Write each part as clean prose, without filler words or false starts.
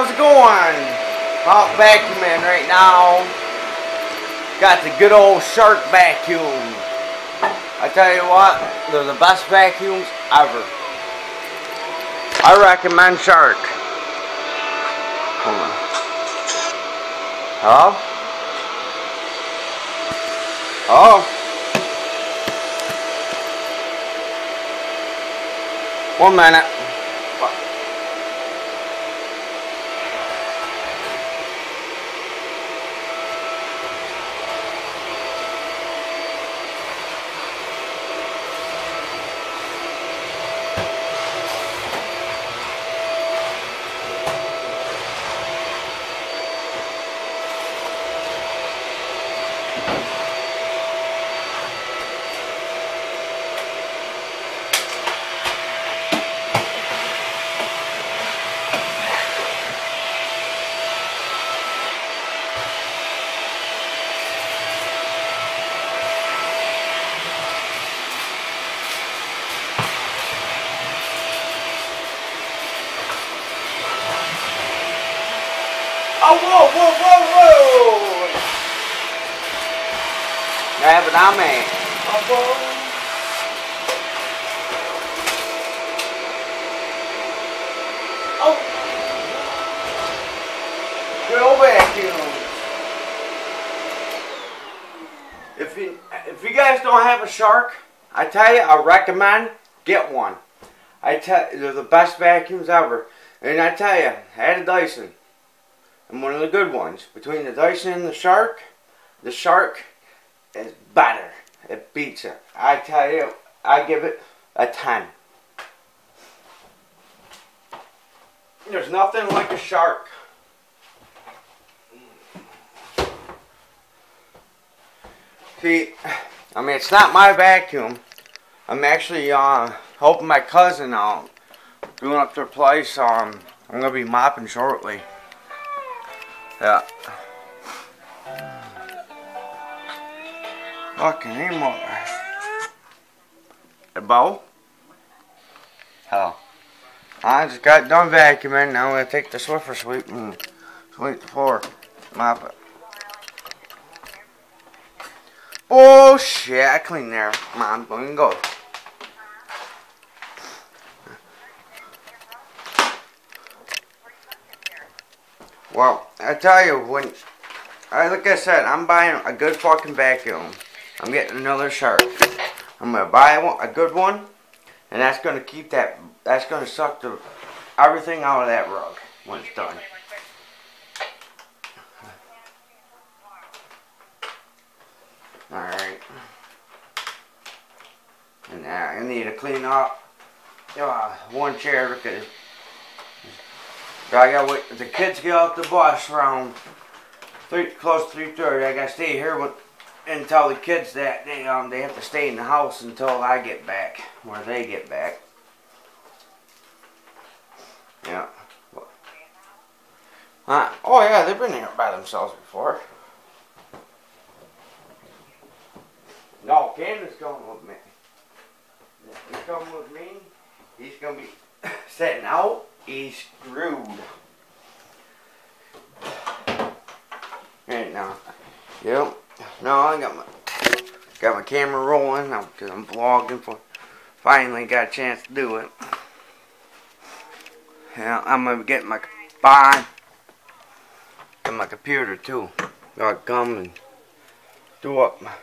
how's it going? Out vacuuming right now. Got the good old Shark vacuum. I tell you what, they're the best vacuums ever. I recommend Shark. Hold on. Hello? Oh. 1 minute. Oh, whoa, whoa, whoa, whoa! Grab it on me. Oh, whoa. Oh! Good old vacuum. If you guys don't have a Shark, I tell you, I recommend get one. They're the best vacuums ever. And I tell you, I had a Dyson. And one of the good ones. Between the Dyson and the Shark is better. It beats it. I tell you, I give it a 10. There's nothing like a Shark. See, I mean, it's not my vacuum. I'm actually helping my cousin out. Doing up their place. I'm going to be mopping shortly. Yeah. Fucking anymore. Hey, Bo? Hello. I just got done vacuuming. Now I'm going to take the Swiffer sweep and sweep the floor. Mop it. Bullshit. I cleaned there. Come on, we can go. Well, I tell you, like I said, I'm buying a good fucking vacuum. I'm getting another Shark. I'm gonna buy a good one, and that's gonna keep that's gonna suck everything out of that rug when it's done. Alright. And I need to clean up one chair because I gotta wait. The kids get off the bus around close to 3:30. I gotta stay here and tell the kids that they have to stay in the house until I get back, or they get back. Yeah. Oh yeah, they've been here by themselves before. No, Camden's coming with me. If he's coming with me, he's gonna be sitting out. He's screwed. Right now. Yep. No, I got my camera rolling because I'm vlogging finally got a chance to do it. Yeah, I'm gonna get my bond and my computer too. Gotta come and do up my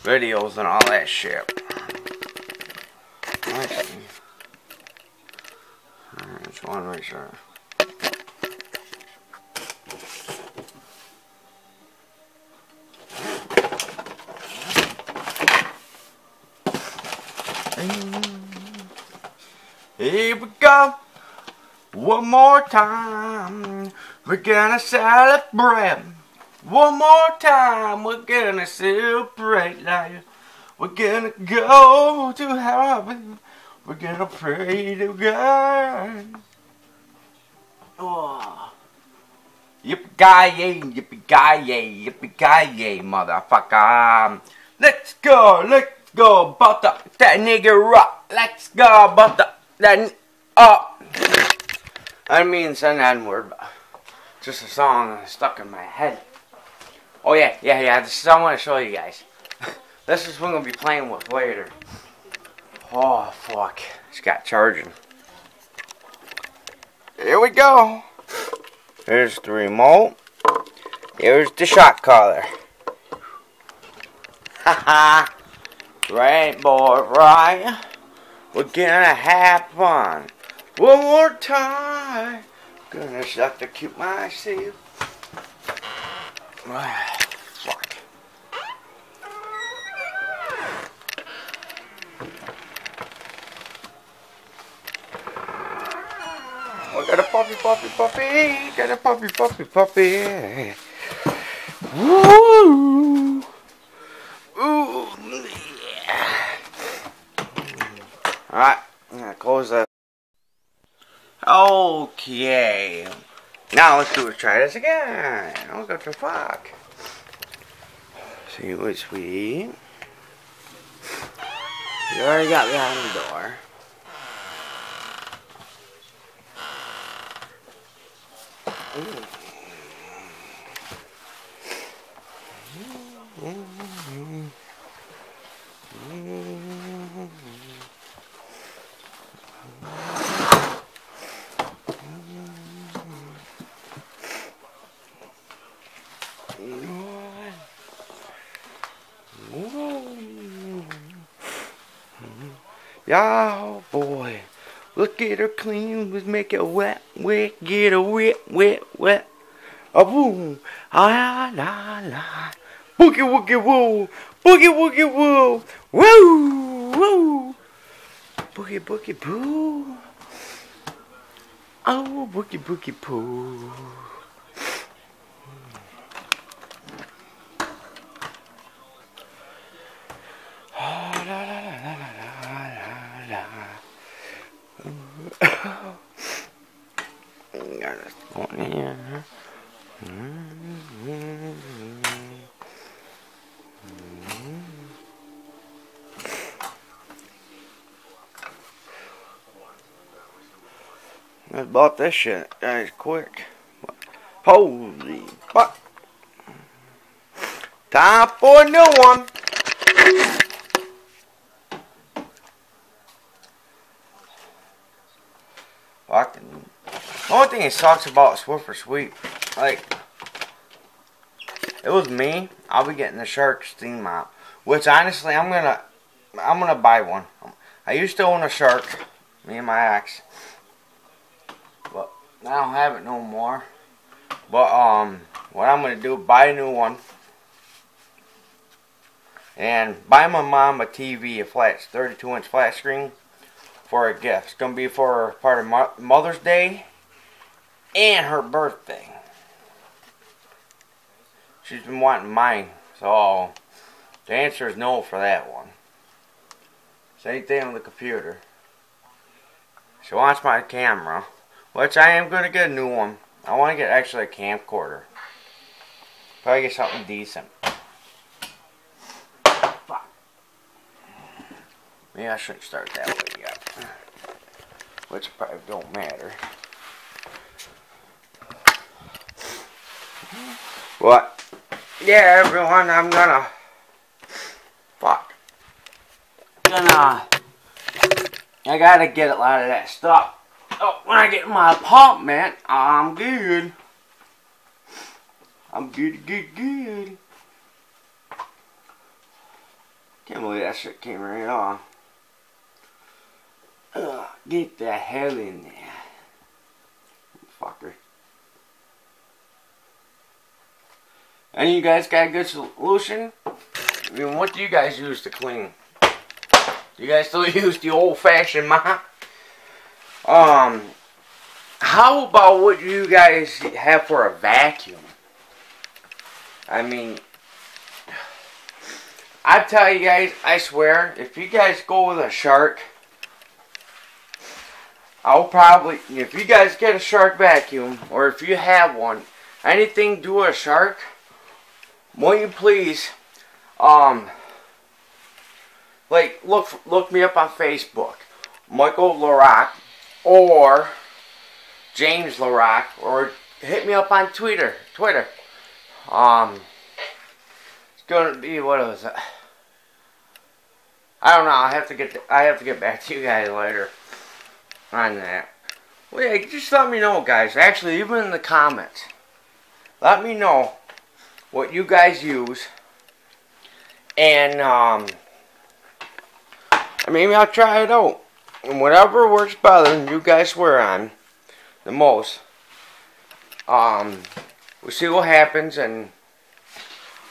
videos and all that shit. Alright, just want to make sure. Here we go. One more time. We're gonna celebrate. One more time. We're gonna celebrate life. We're gonna go to heaven. We're gonna pray to God. Oh. Yippee-ki-yay, yippee-ki-yay, yippee-ki-yay, motherfucker. Let's go, butter that nigga rock. Let's go, butter that up. I didn't mean to say an N-word, but just a song stuck in my head. Oh yeah, this is what I want to show you guys. This is what I'm going to be playing with later. Oh, fuck. It's got charging. Here we go. Here's the remote. Here's the shot caller. Haha. Right, boy, right. We're gonna have fun. One more time. Gonna execute myself. Fuck. I got a puppy. Got a puppy. Woo! Ooh, yeah. Alright, I'm gonna close that. Okay. Now let's try this again. I'll go to fuck. See what's we. You already got behind the door. Ooh. Yeah, boy, look at her clean, let's make it wet, get a wet. A boom, ah la la, boogie woo, woo, boogie boo, oh boogie poo. Got this one here. I bought this shit, guys, quick. Holy fuck. Time for a new one. Fucking. The only thing it sucks about Swiffer Sweep, like, it was me. I'll be getting the Shark steam mop, which honestly I'm gonna buy one. I used to own a Shark, me and my ex, but I don't have it no more. But what I'm gonna do, buy a new one, and buy my mom a TV, a 32-inch flat screen, for a gift. It's gonna be for part of Mother's Day and her birthday. She's been wanting mine, so the answer is no for that one. Same thing on the computer. She wants my camera, which I am going to get a new one. I want to get actually a camcorder. Probably get something decent. Fuck. Maybe I shouldn't start that way yet. Which probably don't matter. What? Yeah, everyone, I'm gonna... Fuck. I gotta get a lot of that stuff. Oh, when I get my apartment, I'm good. I'm good. Can't believe that shit came right on. Get the hell in there. Fucker. Any of you guys got a good solution? I mean, what do you guys use to clean? Do you guys still use the old-fashioned mop? How about what you guys have for a vacuum? I mean, I tell you guys, I swear, if you guys go with a Shark, I'll probably, if you guys get a Shark vacuum, or if you have one, anything to do with a Shark, won't you please, like, look me up on Facebook, Michael LaRock, or James LaRock, or hit me up on Twitter. It's gonna be, what was it? I don't know. I have to get back to you guys later on that. Well, yeah, just let me know, guys. Actually, even in the comments, let me know what you guys use, and maybe I'll try it out. And whatever works better and you guys swear on the most, we'll see what happens, and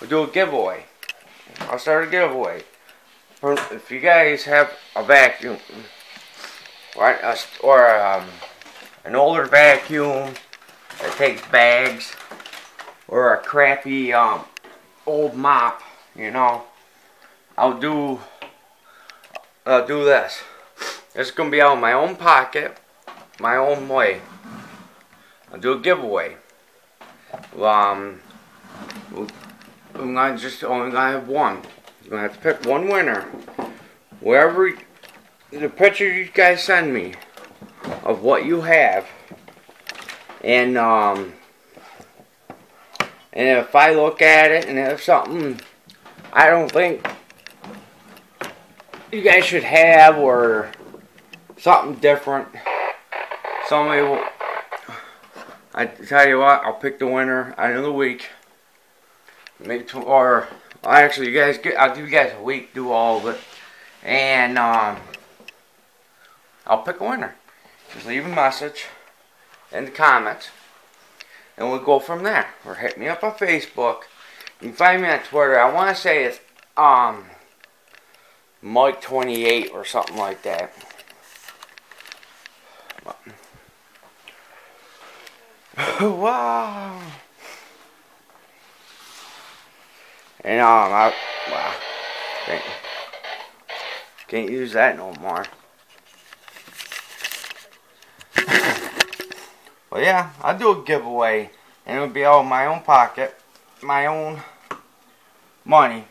we'll do a giveaway. I'll start a giveaway. If you guys have a vacuum, or an older vacuum that takes bags, or a crappy old mop, you know, I'll do this. It's gonna be out of my own pocket, my own way. I'll do a giveaway. I'm only gonna have one. You're gonna have to pick one winner. Wherever the picture you guys send me of what you have, and if I look at it and if something I don't think you guys should have, or something different, somebody will. I tell you what, I'll pick the winner at the end of the week. Actually, I'll give you guys a week, do all of it, and I'll pick a winner. Just leave a message in the comments, and we'll go from there. Or hit me up on Facebook. You can find me on Twitter. I want to say it's Mike28 or something like that. Wow. And wow, can't use that no more. Well, yeah, I'll do a giveaway, and it'll be out of my own pocket, my own money,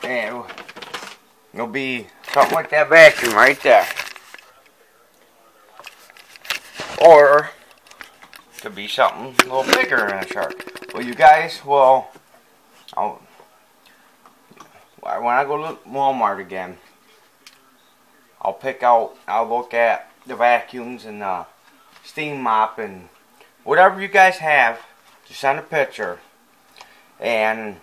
and it'll be something like that vacuum right there, or it could be something a little bigger than a shark. Well, you guys will. When I go to Walmart again, I'll look at the vacuums and the steam mop and whatever you guys have. Just send a picture and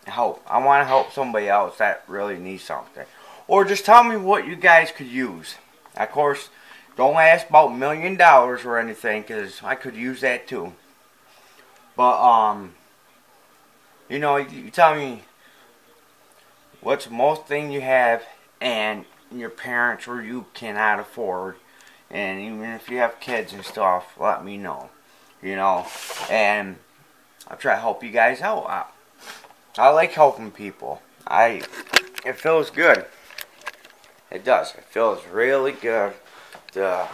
help. I want to help somebody else that really needs something. Or just tell me what you guys could use. Of course, don't ask about $1 million or anything, because I could use that too. But, you know, you tell me what's the most thing you have and your parents or you cannot afford. And even if you have kids and stuff, let me know. You know, and I'll try to help you guys out. I like helping people. It feels good. It does. It feels really good to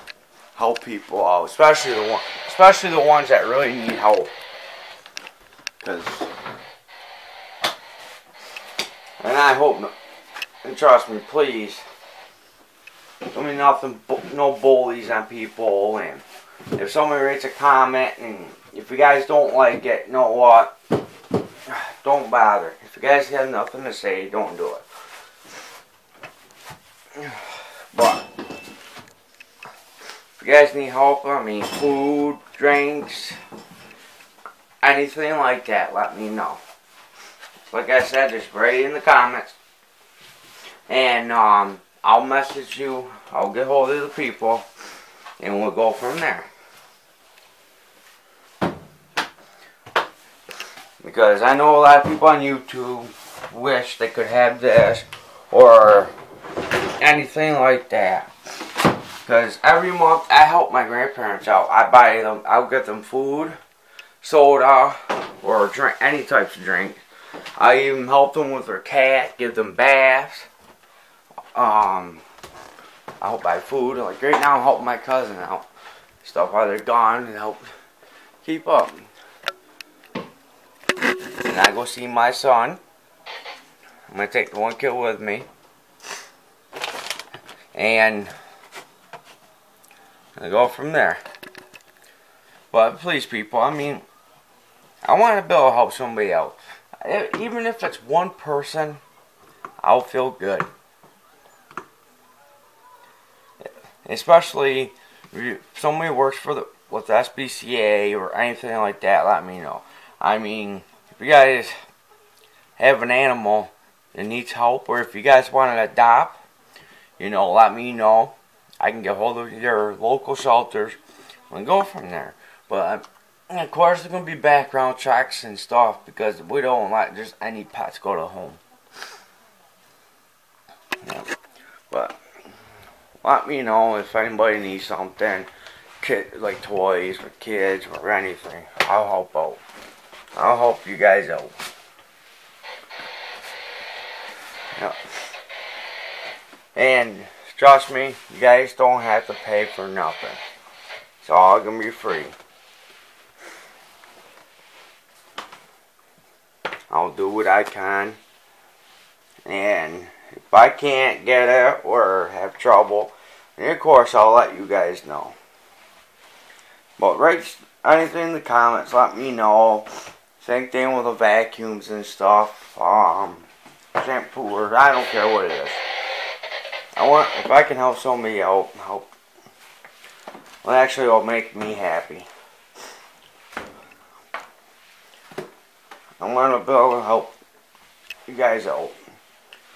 help people out, especially the ones that really need help. And I hope, and trust me, please, don't be no bullies on people. And if somebody writes a comment, and if you guys don't like it, you know what? Don't bother. If you guys have nothing to say, don't do it. But if you guys need help, I mean, food, drinks, anything like that, let me know. Like I said, just write it in the comments, and I'll message you. I'll get hold of the people, and we'll go from there. Because I know a lot of people on YouTube wish they could have this or anything like that. Because every month I help my grandparents out. I'll get them food, soda, or drink, any types of drink. I even help them with their cat, give them baths. I help buy food. Like right now, I'm helping my cousin out. Stuff while they're gone, and help keep up. And I go see my son. I'm gonna take the one kid with me, and and go from there. But please, people, I mean, I want to be able to help somebody else. Even if it's one person, I'll feel good. Especially if somebody works with SPCA or anything like that, let me know. I mean, if you guys have an animal that needs help, or if you guys want to adopt, let me know. I can get hold of your local shelters and go from there. But of course, there's going to be background checks and stuff because we don't let just any pets go to home. Yeah. But let me know if anybody needs something, like toys or kids or anything. I'll help out. I'll help you guys out. Yeah. And trust me, you guys don't have to pay for nothing. It's all going to be free. I'll do what I can. And if I can't get it or have trouble, then of course I'll let you guys know. But write anything in the comments, let me know. Same thing with the vacuums and stuff. Shampooers, I don't care what it is. If I can help somebody out, well, actually it'll make me happy. I want to be able to help you guys out.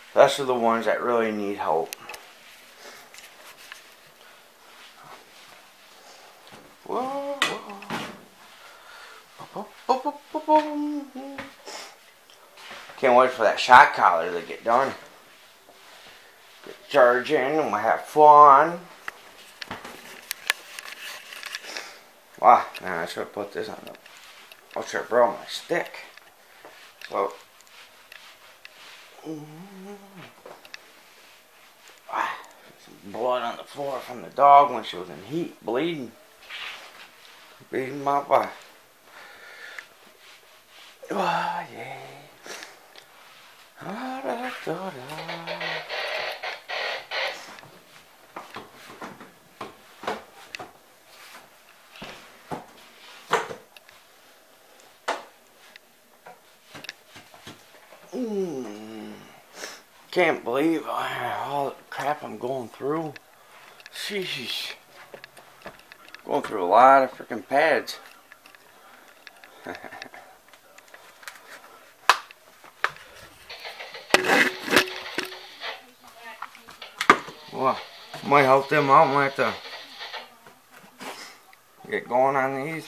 Especially the ones that really need help. Whoa, whoa. Can't wait for that shot collar to get done. Get charging and we'll have fun. Wow, man, I should have put this on I should have brought my stick. So, some blood on the floor from the dog when she was in heat, bleeding my butt. Oh, yeah. Da, da, da, da. Can't believe all the crap I'm going through. Sheesh. Going through a lot of freaking pads. Well, might help them out. Might have to get going on these.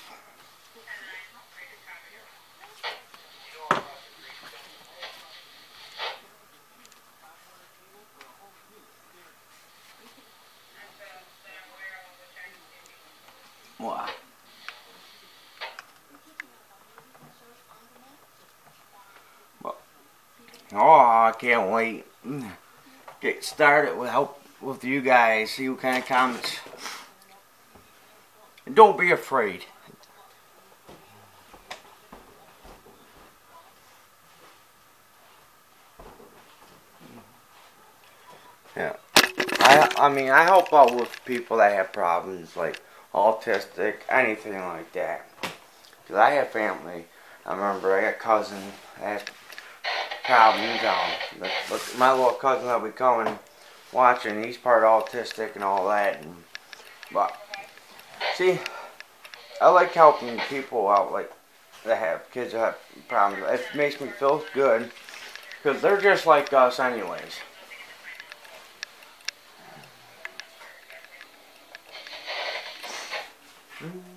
Wow. Oh, I can't wait. Get started with help with you guys. See what kind of comments. And don't be afraid. Yeah. I mean, I help out with people that have problems like autistic, anything like that. Because I have family. I remember I got cousins that have problems. Look, my little cousin that we coming watching, he's part autistic and all that. But, see, I like helping people out like that have kids that have problems. It makes me feel good. Because they're just like us anyways. Mm-hmm.